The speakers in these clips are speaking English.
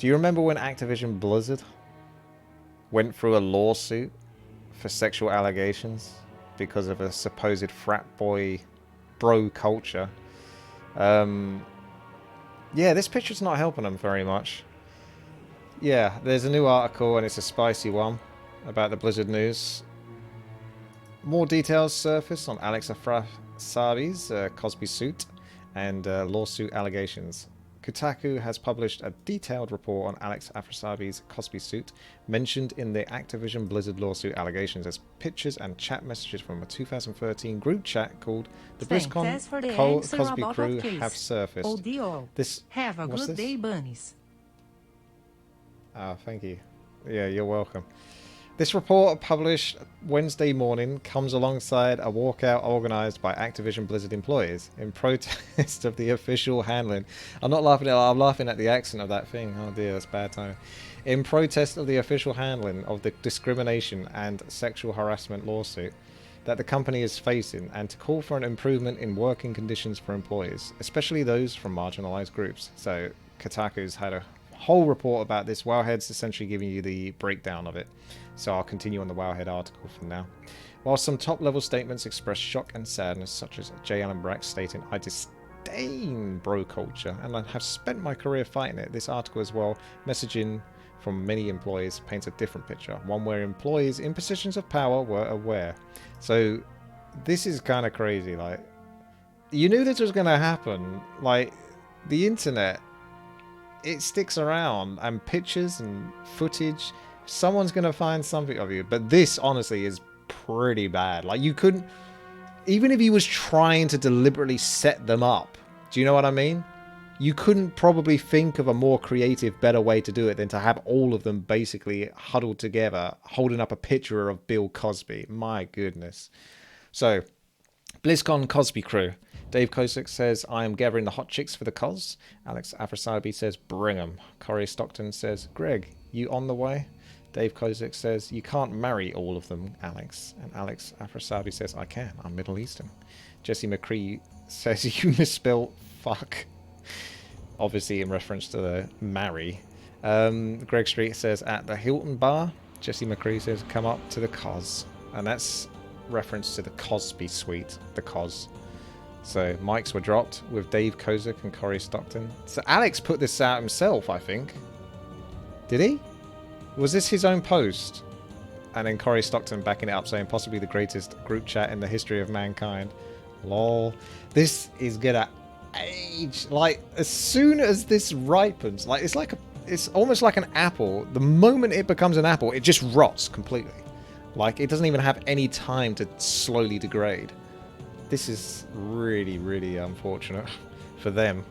Do you remember when Activision Blizzard went through a lawsuit for sexual allegations because of a supposed frat boy bro culture? Yeah, this picture's not helping them very much. Yeah, there's a new article and it's a spicy one about the Blizzard news. More details surface on Alex Afrasiabi's Cosby suit and lawsuit allegations. Kotaku has published a detailed report on Alex Afrasiabi's Cosby suit, mentioned in the Activision Blizzard lawsuit allegations as pictures and chat messages from a 2013 group chat called the BlizzCon Cosby Crew have surfaced. This have a good day, bunnies. Ah, thank you. Yeah, you're welcome. This report, published Wednesday morning, comes alongside a walkout organised by Activision Blizzard employees in protest of the official handling. I'm not laughing at I'm laughing at the accent of that thing. Oh dear, that's bad timing. In protest of the official handling of the discrimination and sexual harassment lawsuit that the company is facing, and to call for an improvement in working conditions for employees, especially those from marginalised groups. So Kotaku's had a whole report about this. Wowhead's essentially giving you the breakdown of it. So I'll continue on the Wowhead article from now. While some top-level statements express shock and sadness, such as J. Allen Brack stating, "I disdain bro culture and I have spent my career fighting it," this article as well, messaging from many employees, paints a different picture. One where employees in positions of power were aware. So this is kind of crazy. Like, you knew this was going to happen. Like, the internet, it sticks around, and pictures and footage, someone's going to find something of you. But this, honestly, is pretty bad. Like, you couldn't, even if he was trying to deliberately set them up, do you know what I mean? You couldn't probably think of a more creative, better way to do it than to have all of them basically huddled together, holding up a picture of Bill Cosby. My goodness. So, BlizzCon Cosby Crew. Dave Kosick says, "I am gathering the hot chicks for the cos." Alex Afrasiabi says, "Bring 'em." Corey Stockton says, "Greg, you on the way?" Dave Kosick says, "You can't marry all of them, Alex." And Alex Afrasiabi says, "I can. I'm Middle Eastern." Jesse McCree says, "You misspelled fuck." Obviously in reference to the marry. Greg Street says, "At the Hilton Bar." Jesse McCree says, "Come up to the cos." And that's reference to the Cosby suite, the cos. So mics were dropped with Dave Kozik and Corey Stockton. So Alex put this out himself, I think. Did he? Was this his own post? And then Corey Stockton backing it up, saying possibly the greatest group chat in the history of mankind. Lol. This is gonna age. Like, as soon as this ripens, like, it's almost like an apple. The moment it becomes an apple, it just rots completely. Like, it doesn't even have any time to slowly degrade. This is really, really unfortunate for them.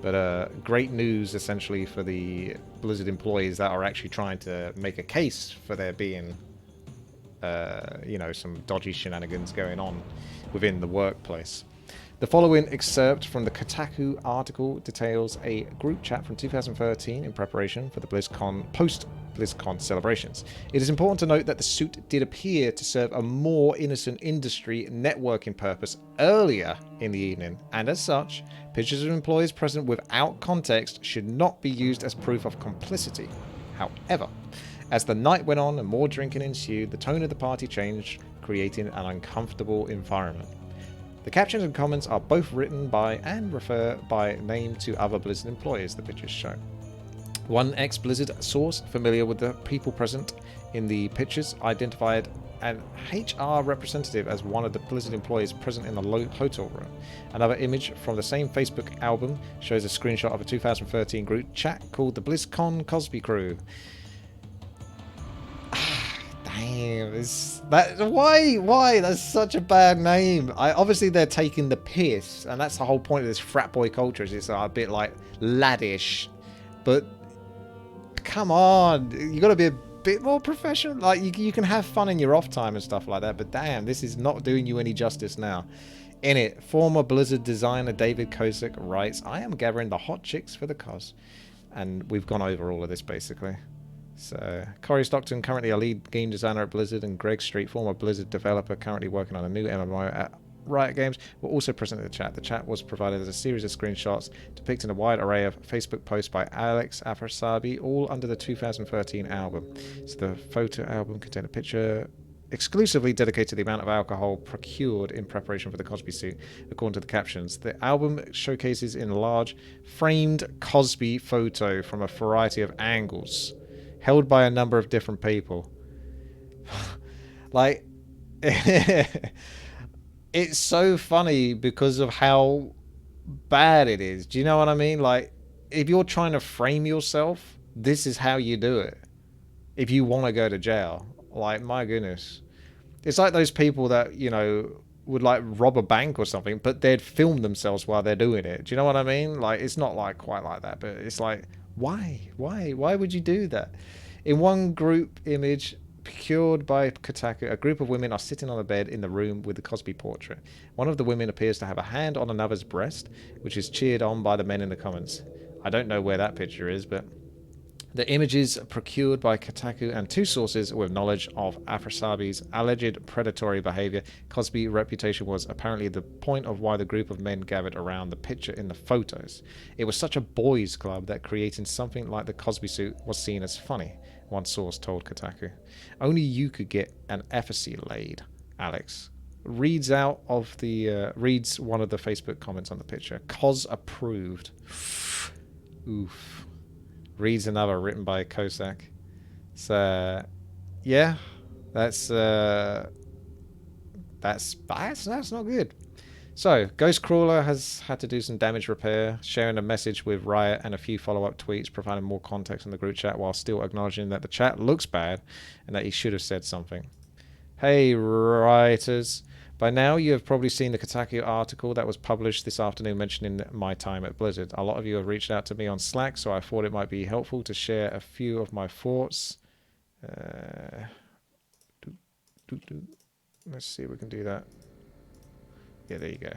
But great news, essentially, for the Blizzard employees that are actually trying to make a case for there being, you know, some dodgy shenanigans going on within the workplace. The following excerpt from the Kotaku article details a group chat from 2013 in preparation for the BlizzCon post-BlizzCon celebrations. It is important to note that the suit did appear to serve a more innocent industry networking purpose earlier in the evening, and as such, pictures of employees present without context should not be used as proof of complicity. However, as the night went on and more drinking ensued, the tone of the party changed, creating an uncomfortable environment. The captions and comments are both written by and refer by name to other Blizzard employees, the pictures show. One ex-Blizzard source familiar with the people present in the pictures identified an HR representative as one of the Blizzard employees present in the hotel room. Another image from the same Facebook album shows a screenshot of a 2013 group chat called the BlizzCon Cosby Crew. Damn, why? That's such a bad name. Obviously they're taking the piss, and that's the whole point of this frat boy culture. Is it's a bit like laddish, but come on, you got to be a bit more professional. Like, you can have fun in your off time and stuff like that, but damn, this is not doing you any justice now. In it, former Blizzard designer David Kosick writes, "I am gathering the hot chicks for the cause," and we've gone over all of this basically. So, Corey Stockton, currently a lead game designer at Blizzard, and Greg Street, former Blizzard developer, currently working on a new MMO at Riot Games were also present in the chat. The chat was provided as a series of screenshots depicting a wide array of Facebook posts by Alex Afrasiabi, all under the 2013 album. So the photo album contained a picture exclusively dedicated to the amount of alcohol procured in preparation for the Cosby suit, according to the captions. The album showcases in large, framed Cosby photo from a variety of angles, held by a number of different people. Like, it's so funny because of how bad it is. Do you know what I mean? Like, if you're trying to frame yourself, this is how you do it. If you want to go to jail. Like, my goodness. It's like those people that, you know, would like rob a bank or something, but they'd film themselves while they're doing it. Do you know what I mean? Like, it's not like quite like that, but it's like, why? Why would you do that? In one group image procured by Kotaku, a group of women are sitting on a bed in the room with the Cosby portrait. One of the women appears to have a hand on another's breast, which is cheered on by the men in the comments. I don't know where that picture is, but the images procured by Kotaku and two sources with knowledge of Afrasiabi's alleged predatory behavior. Cosby's reputation was apparently the point of why the group of men gathered around the picture in the photos. It was such a boys' club that creating something like the Cosby suit was seen as funny, one source told Kotaku. Only you could get an effigy laid, Alex. Reads one of the Facebook comments on the picture. Cos approved. Oof. Reads another written by Kosak. So, yeah, that's not good. So, Ghostcrawler has had to do some damage repair, sharing a message with Riot and a few follow-up tweets, providing more context in the group chat while still acknowledging that the chat looks bad and that he should have said something. Hey, writers. By now, you have probably seen the Kotaku article that was published this afternoon mentioning my time at Blizzard. A lot of you have reached out to me on Slack, so I thought it might be helpful to share a few of my thoughts. Let's see if we can do that. Yeah, there you go.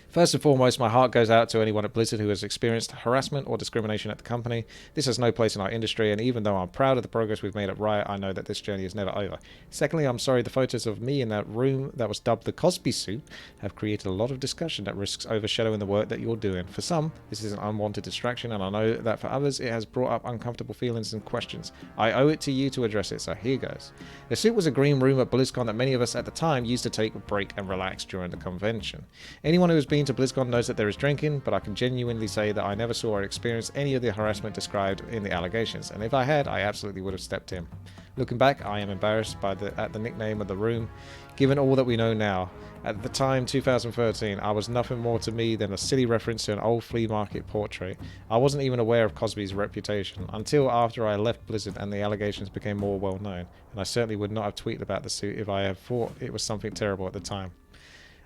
First and foremost, my heart goes out to anyone at Blizzard who has experienced harassment or discrimination at the company. This has no place in our industry, and even though I'm proud of the progress we've made at Riot, I know that this journey is never over. Secondly, I'm sorry the photos of me in that room that was dubbed the Cosby suit have created a lot of discussion that risks overshadowing the work that you're doing. For some, this is an unwanted distraction, and I know that for others, it has brought up uncomfortable feelings and questions. I owe it to you to address it, so here goes. The suit was a green room at BlizzCon that many of us at the time used to take a break and relax during the convention. Anyone who has been to BlizzCon knows that there is drinking, but I can genuinely say that I never saw or experienced any of the harassment described in the allegations, and if I had, I absolutely would have stepped in. Looking back, I am embarrassed at the nickname of the room, given all that we know now. At the time, 2013, I was nothing more to me than a silly reference to an old flea market portrait. I wasn't even aware of Cosby's reputation until after I left Blizzard and the allegations became more well known, and I certainly would not have tweeted about the suit if I had thought it was something terrible at the time.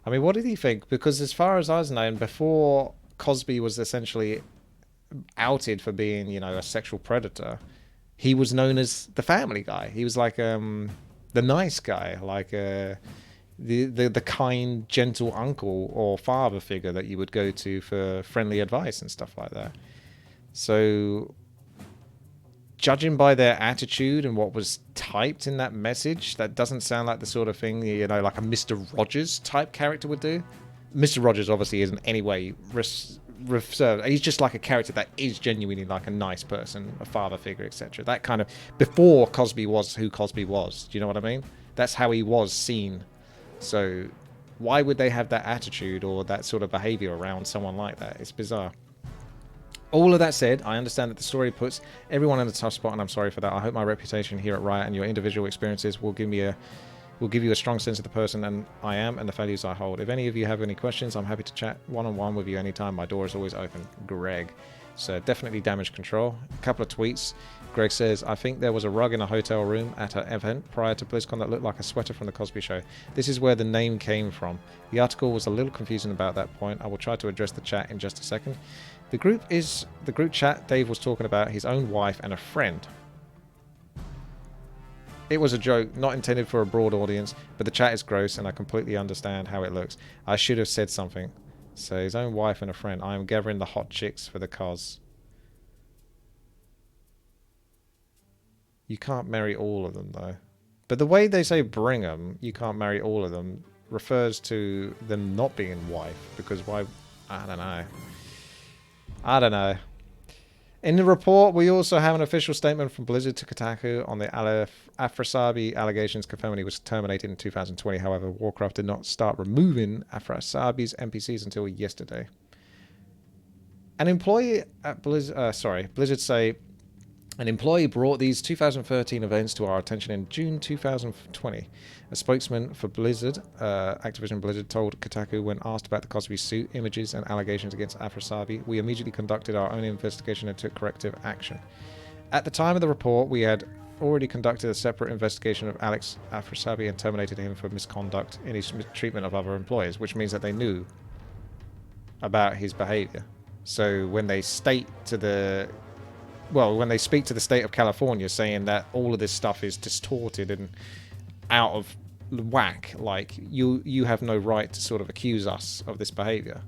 I mean, what did he think? Because as far as I was known, before Cosby was essentially outed for being, you know, a sexual predator, he was known as the family guy. He was like the nice guy, like the kind, gentle uncle or father figure that you would go to for friendly advice and stuff like that. So, judging by their attitude and what was typed in that message, that doesn't sound like the sort of thing, you know, like a Mr. Rogers type character would do. Mr. Rogers obviously isn't any way reserved. He's just like a character that is genuinely like a nice person, a father figure, etc. That kind of, before Cosby was who Cosby was. Do you know what I mean? That's how he was seen. So why would they have that attitude or that sort of behavior around someone like that? It's bizarre. All of that said, I understand that the story puts everyone in a tough spot, and I'm sorry for that. I hope my reputation here at Riot and your individual experiences will give you a strong sense of the person and I am and the values I hold. If any of you have any questions, I'm happy to chat one-on-one with you anytime. My door is always open. Greg. So definitely damage control. A couple of tweets. Greg says, I think there was a rug in a hotel room at an event prior to BlizzCon that looked like a sweater from the Cosby Show. This is where the name came from. The article was a little confusing about that point. I will try to address the chat in just a second. The group chat. Dave was talking about his own wife and a friend. It was a joke, not intended for a broad audience, but the chat is gross and I completely understand how it looks. I should have said something. So his own wife and a friend. I am gathering the hot chicks for the cause. You can't marry all of them though. But the way they say bring them, you can't marry all of them, refers to them not being wife. Because why? I don't know. I don't know. In the report, we also have an official statement from Blizzard to Kotaku on the Afrasabi allegations confirming he was terminated in 2020. However, Warcraft did not start removing Afrasabi's NPCs until yesterday. An employee at Blizzard say an employee brought these 2013 events to our attention in June 2020. A spokesman for Blizzard, Activision Blizzard, told Kotaku when asked about the Cosby suit, images, and allegations against Afrasabi, we immediately conducted our own investigation and took corrective action. At the time of the report, we had already conducted a separate investigation of Alex Afrasabi and terminated him for misconduct in his treatment of other employees, which means that they knew about his behavior. So when they state to the... Well, when they speak to the state of California saying that all of this stuff is distorted and out of whack, like, you have no right to sort of accuse us of this behavior.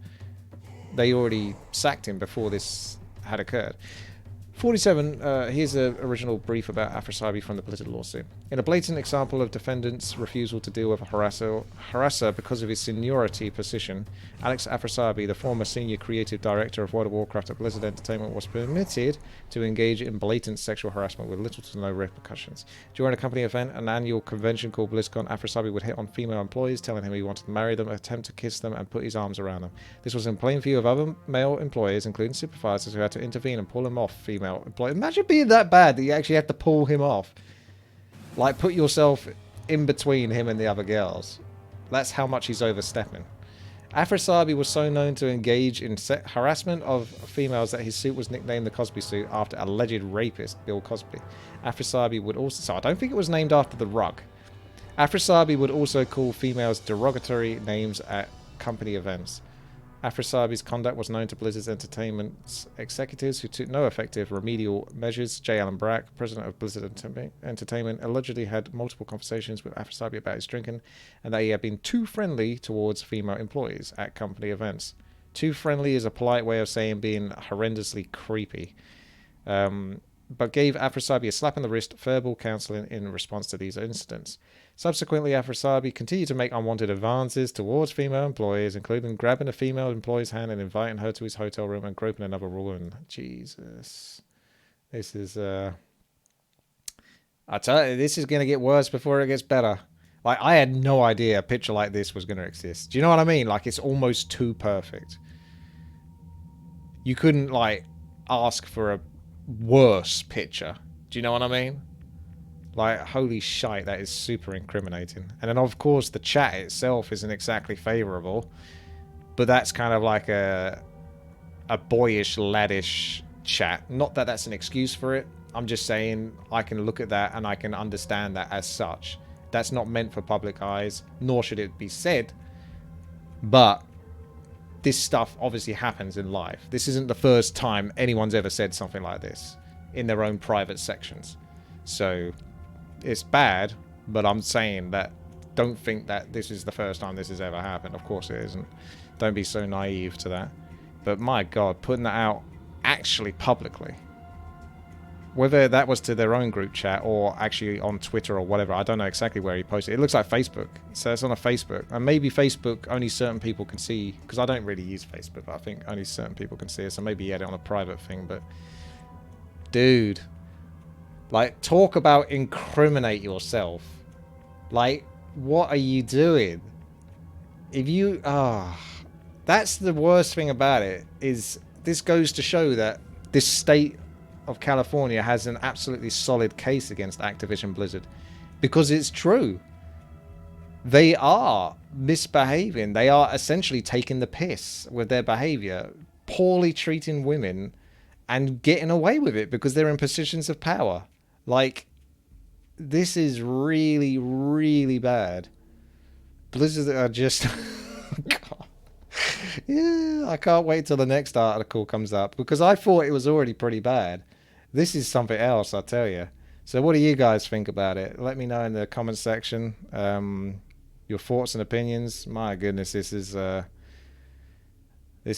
They already sacked him before this had occurred. 47, here's an original brief about Afrasabi from the Blizzard lawsuit. In a blatant example of defendant's refusal to deal with a harasser because of his seniority position, Alex Afrasabi, the former senior creative director of World of Warcraft at Blizzard Entertainment, was permitted to engage in blatant sexual harassment with little to no repercussions. During a company event, an annual convention called BlizzCon, Afrasabi would hit on female employees, telling him he wanted to marry them, attempt to kiss them, and put his arms around them. This was in plain view of other male employees, including supervisors, who had to intervene and pull him off female employees. Imagine being that bad that you actually have to pull him off. Like, put yourself in between him and the other girls. That's how much he's overstepping. Afrasabi was so known to engage in harassment of females that his suit was nicknamed the Cosby suit after alleged rapist Bill Cosby. Afrasabi would also... So I don't think it was named after the rug. Afrasabi would also call females derogatory names at company events. Afrasabi's conduct was known to Blizzard's Entertainment's executives, who took no effective remedial measures. J. Allen Brack, president of Blizzard Entertainment, allegedly had multiple conversations with Afrasabi about his drinking and that he had been too friendly towards female employees at company events. Too friendly is a polite way of saying being horrendously creepy. But gave Afrasabi a slap on the wrist, verbal counseling in response to these incidents. Subsequently, Afrasabi continued to make unwanted advances towards female employees, including grabbing a female employee's hand and inviting her to his hotel room and groping another woman. Jesus. This is, I tell you, this is going to get worse before it gets better. Like, I had no idea a picture like this was going to exist. Do you know what I mean? Like, it's almost too perfect. You couldn't, like, ask for a worse picture. Do you know what I mean? Like, holy shite, that is super incriminating. And then, of course, the chat itself isn't exactly favourable. But that's kind of like a boyish, laddish chat. Not that that's an excuse for it. I'm just saying I can look at that and I can understand that as such. That's not meant for public eyes, nor should it be said. But this stuff obviously happens in life. This isn't the first time anyone's ever said something like this in their own private sections. So it's bad, but I'm saying that don't think that this is the first time this has ever happened. Of course it isn't. Don't be so naive to that. But my God, putting that out actually publicly, whether that was to their own group chat or actually on Twitter or whatever, I don't know exactly where he posted. It looks like Facebook. So it's on a Facebook. And maybe Facebook, only certain people can see, because I don't really use Facebook, but I think only certain people can see it. So maybe he had it on a private thing, but dude, like, talk about incriminate yourself. Like, what are you doing? If you... that's the worst thing about it, is this goes to show that this state of California has an absolutely solid case against Activision Blizzard. Because it's true. They are misbehaving. They are essentially taking the piss with their behavior. Poorly treating women and getting away with it because they're in positions of power. Like, this is really, really bad. Blizzard are just... God. Yeah, I can't wait till the next article comes up, because I thought it was already pretty bad. This is something else, I'll tell you. So what do you guys think about it? Let me know in the comment section. Your thoughts and opinions. My goodness, this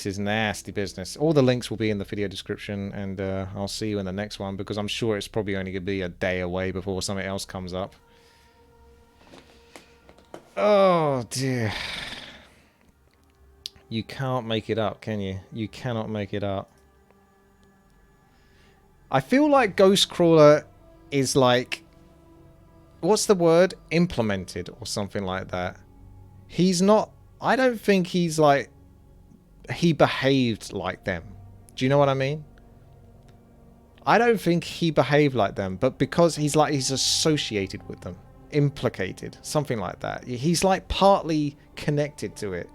is nasty business. All the links will be in the video description, and I'll see you in the next one, because I'm sure it's probably only going to be a day away before something else comes up. Oh, dear. You can't make it up, can you? You cannot make it up. I feel like Ghostcrawler is like... What's the word? Implemented or something like that. He's not... I don't think he's like... He behaved like them. Do you know what I mean? I don't think he behaved like them, but because he's associated with them. Implicated. Something like that. He's like partly connected to it.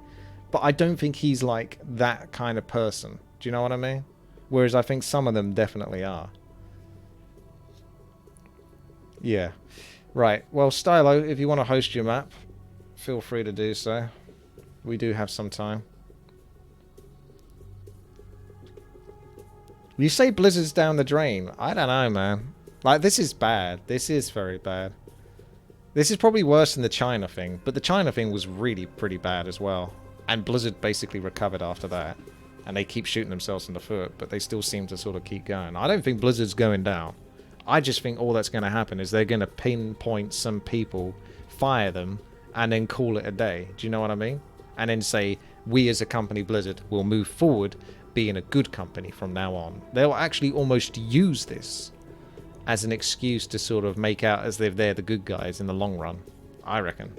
But I don't think he's like that kind of person. Do you know what I mean? Whereas I think some of them definitely are. Yeah. Right. Well, Stylo, if you want to host your map, feel free to do so. We do have some time. You say Blizzard's down the drain. I don't know, man. Like, this is bad. This is very bad. This is probably worse than the China thing. But the China thing was really pretty bad as well. And Blizzard basically recovered after that. And they keep shooting themselves in the foot. But they still seem to sort of keep going. I don't think Blizzard's going down. I just think all that's going to happen is they're going to pinpoint some people, fire them, and then call it a day. Do you know what I mean? And then say, we as a company, Blizzard, will move forward being a good company from now on. They'll actually almost use this as an excuse to sort of make out as if they're the good guys in the long run. I reckon.